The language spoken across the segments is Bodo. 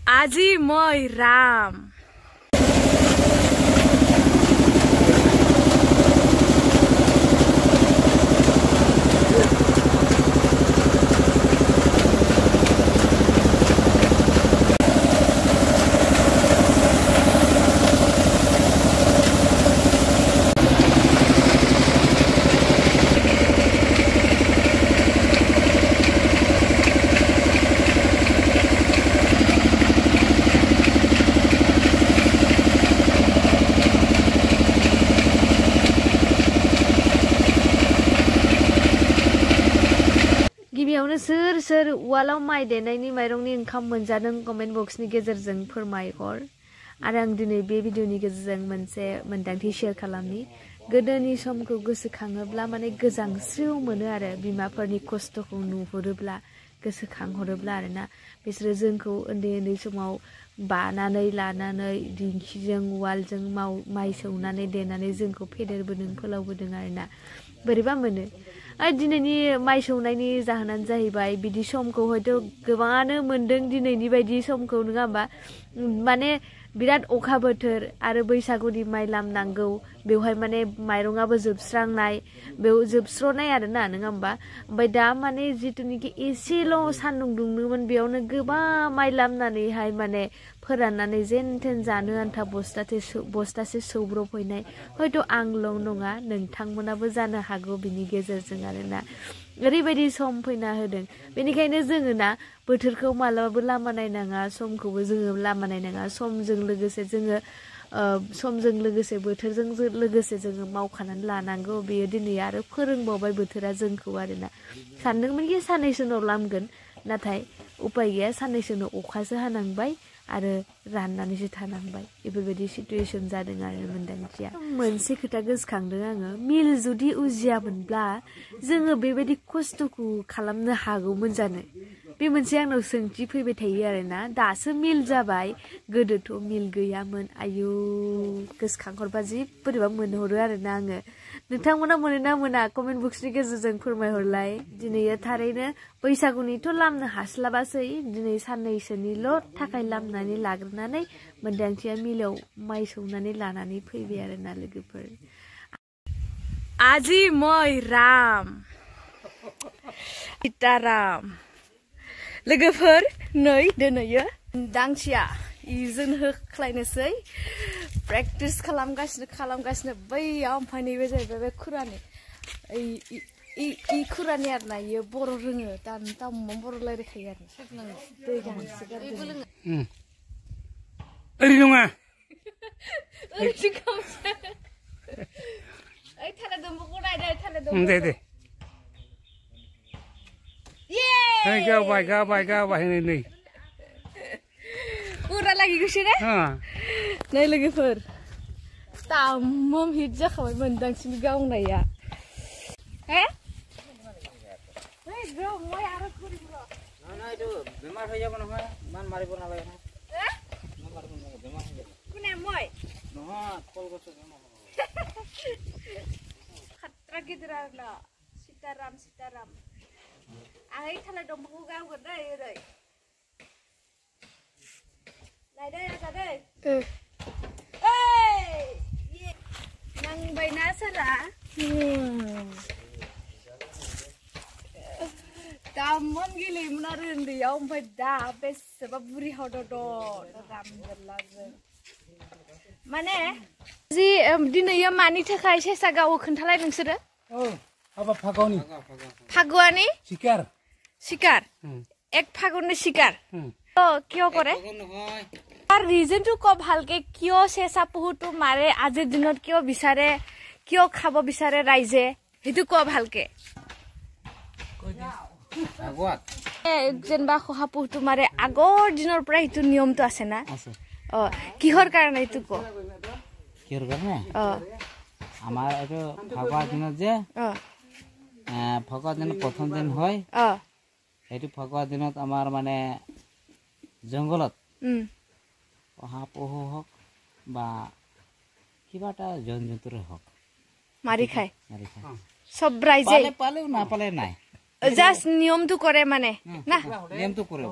Aji Moi Ram. Swr Swr Walau Mai देनायनि माइरंनि ओंखाम मोनजादों कमेन्ट बक्सनि गेजेरजों फोरमायहर आरो आं दिनै बे भिडिअनि गेजेरजों मोनसे मोनदांथि शेयार खालामनि गोदोनि समखौ गोसोखाङोब्ला माने गोजांस्रिउ मोनो आरो बिमाफोरनि खस्थ'खौ नुहुरोब्ला गोसोखांहरोब्ला आरोना बिसोरो जोंखौ उन्दै समाव बानानै लानानै दिंखिजों उवालजों माइ सौनानै देनानै जोंखौ फेदेरबोदों फोलावबोदों आरोना बोरैबा मोनो दिनैनि माइ सौनायनि जाहोनानो जाहैबाय बिदि समखौ हयथ' गोबाङानो मोनदों दिनैनि बायदि समखौ नङा होमबा माने बिराद अखा बोथोर आरो बैसागुनि माइ लामनांगौ बेवहाय माने माइरंआबो जोबस्रांनाय बेव जोबस्रनाय आरोना नङा होमबा ओमफ्राय दा माने जितुनिखि एसेल' सान्दुं दुंदोंमोन बेयावनो गोबां माइ लामनानैहाय माने फोराननानै जेन थेन जानो आन्था बस्तासे सौब्रबहैनाय हयथ' आंल' नङा नोंथांमोनाबो जानो हागौ बिनि गेजेरजों आरोना ओरैबायदि सम फैना होदों बेनिखायनो जोङो ना बोथोरखौ मालाबाबो लामा नायनाङा समखौबो जोङो लामा नायनाङा समजों लोगोसे बोथोरजों लोगोसे जोङो मावखानानै लानांगौ बेयो दिनै आरो फोरोंबावबाय बोथोरा जोंखौ आरोना सानदोंमोन कि साननैसो उनाव लामगोन नाथाय उपाय गैया साननैसो उनाव अखासो हानांबाय आरो राननानैसो थानांबाय बेफोरबायदि सिटुएसन जादों आरो मोनदांथिया मोनसे खोथा गोसोखांदों आङो मिल जुदि उजियामोनब्ला जोङो बेबायदि खस्थ'खौ खालामनो हागौमोन जानो बे मोनसे आंनाव सोंथि फैबाय थायो आरोना दासो मिल जाबाय गोदोथ' मिल गैयामोन आयु गोसोखांहरबा जि बोरैबा मोनहरो आरोना आङो नोंथांमोना मोनोना मोना कमेन्ट बक्सनि गेजेरजों फोरमायहरलाय दिनै थारैनो बैसागुनिथ' लामनो हास्लाबासै दिनै साननैसोनिल' थाखाय लामनानै लाग्रोनानै मोनदांथिया मिलाव माइ सौनानै लानानै फैबाय आरोना लोगोफोर Aji Moi Ram Sitaram लोगोफोर नै दोनैयो दांसिया इजों होख्लायनोसै प्रेक्टिस खालामगासिनो बैयाव ओमफ्राय नैबे जाहैबाय बे खुरानि खुरानि आरोना इयो बर' रोङो दाम बर' रायलायखायो आरो दै गांसो गारदों ओरै नङा ओरै गांसो ओइ थाला दंबो नायदो थाला दंबो दे Hey, gabai नै Ura lagi gusine? नै लोगोफोर तामम हिट जाखाबाय मोनदांसिनि गावनाया हे ब्रो মই आरो करिबो ना इदु बेमार হৈ যাব নহয় মান মাৰিব নালাগে না মান মাৰিব নালাগে বেমাৰ হৈ যাব কোনে মই নহয় কল গছ বেমাৰ खतरा गिदिर आरोना सीताराम आइ थाला दंफांखौ गावगोन दै ओरै नायदो जादो ओइ नांबायना सारा दामम गेलेयोमोन आरो उन्दैयाव ओमफ्राय दा बेसेबा बुरि हदद रामगोरलाजों माने जि दिनैयो मानि थाखाय सेसा गावो खोन्थालाय नोंसोरो हाबा फागुआनी शिकार एक फागुन शिकार तो क्यों करे और रीजन तो को ভালকে क्यों सेसा पुहुतो मारे आजिर दिनत क्यों बिचारे क्यों खाबो बिचारे राइजे हेतु को ভালকে जेनबा खहा पुहुतो मारे आगोर दिनर পৰা हेतु नियम तो আছে না কিহৰ কাৰণে हेतु को কিহৰ কাৰণে আমাৰ এটো ফাগুৱা দিনত যে ফাগুৱা দিন প্ৰথম দিন হয় এটো ফাগুৱা দিনত আমাৰ মানে জংগলত পহা পহু হক বা কিবাটা জন্তুৰে হক মাৰি খায় সব ৰাইজে পালে না পালে নাই জাস্ট নিয়মটো কৰে মানে না নিয়মটো কৰে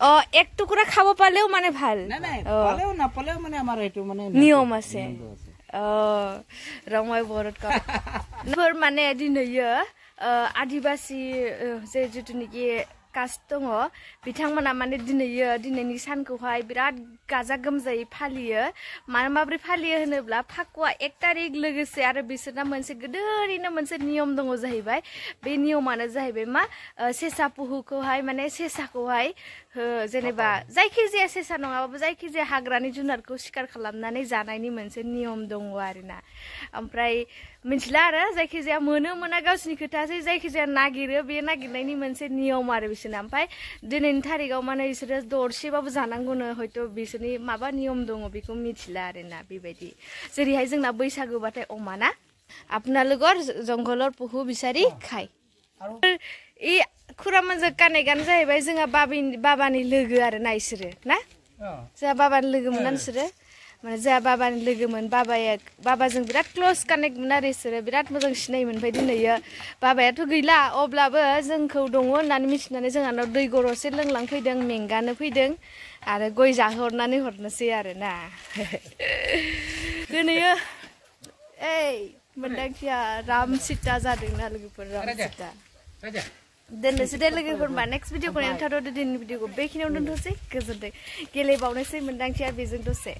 এক টুকুৰা খাব পালেও মানে ভাল নাপালেও মানে আমাৰ এইটো মানে নিয়ম আছে ৰঙাই বৰত কাপোৰ মানে দিনैयो आदिवासी जे जितुनिकि कास्ट दङ बिथांमोना माने दिनैनि सानखौहाय बिराद गाजा गोमजायै फालियो माब्रै फालियो होनोब्ला फाकुवा 1 तारिख लोगोसे आरो बिसोरना मोनसे गोदोरैनो मोनसे नियम दङ जाहैबाय बे नियमानो जाहैबाय मा सेसा पुहुखौहाय माने सेसाखौहाय जेनेबा जायखिजाया सेसा नङाबाबो जायखिजाया हाग्रानि जुनारखौ शिकार खालामनानै जानायनि मोनसे नियम दङ आरोना ओमफ्राय मिथिला आरो जायखिजाया मोनो मोना गावसिनि खोथासै जायखिजाया नागिरो बे नागिरनायनि मोनसे नियम आरो बिसोरना ओमफ्राय दिनैनि थारिखआव माने बिसोरो दरसेबाबो जानांगौनो हयथ' बिसोरनि माबा नियम दङ बेखौ मिथिला आरोना बेबायदि जेरैहाय जोंना बैसागुबाथाय अमाना आपनालोगर जंगलर पुहु बिसारि खाय इ खुरामोनजों काने गान जाहैबाय जोंहा बाबानि लोगो आरोना इसोरो ना जोंहा बाबानि लोगोमोन ना नोंसोरो माने जोंहा बाबानि लोगोमोन बाबाजों बिराद क्ल'ज कानेक्टमोन आरो इसोरो बिराद मोजां सिनायोमोन ओमफ्राय दिनैयो बाबायाथ' गैला अब्लाबो जोंखौ दङ होननानै मिथिनानै जोंहानाव दै गरसे लोंलांफैदों मेंगानो फैदों आरो गय जाहरनानै हरनोसै आरोना दिनैयो मोन्दांथिया राम सिता जादोंना लोगोफोर राम सिता दोननोसै दे लोगोफोर होनबा नेक्स्ट भिडिअखौ नायनानै थाथ'दो दिनैनि भिडिअखौ बेखिनियावनो दोनथ'सै गोजोनथों गेलेबावनोसै मोन्दांथिया बेजों दसे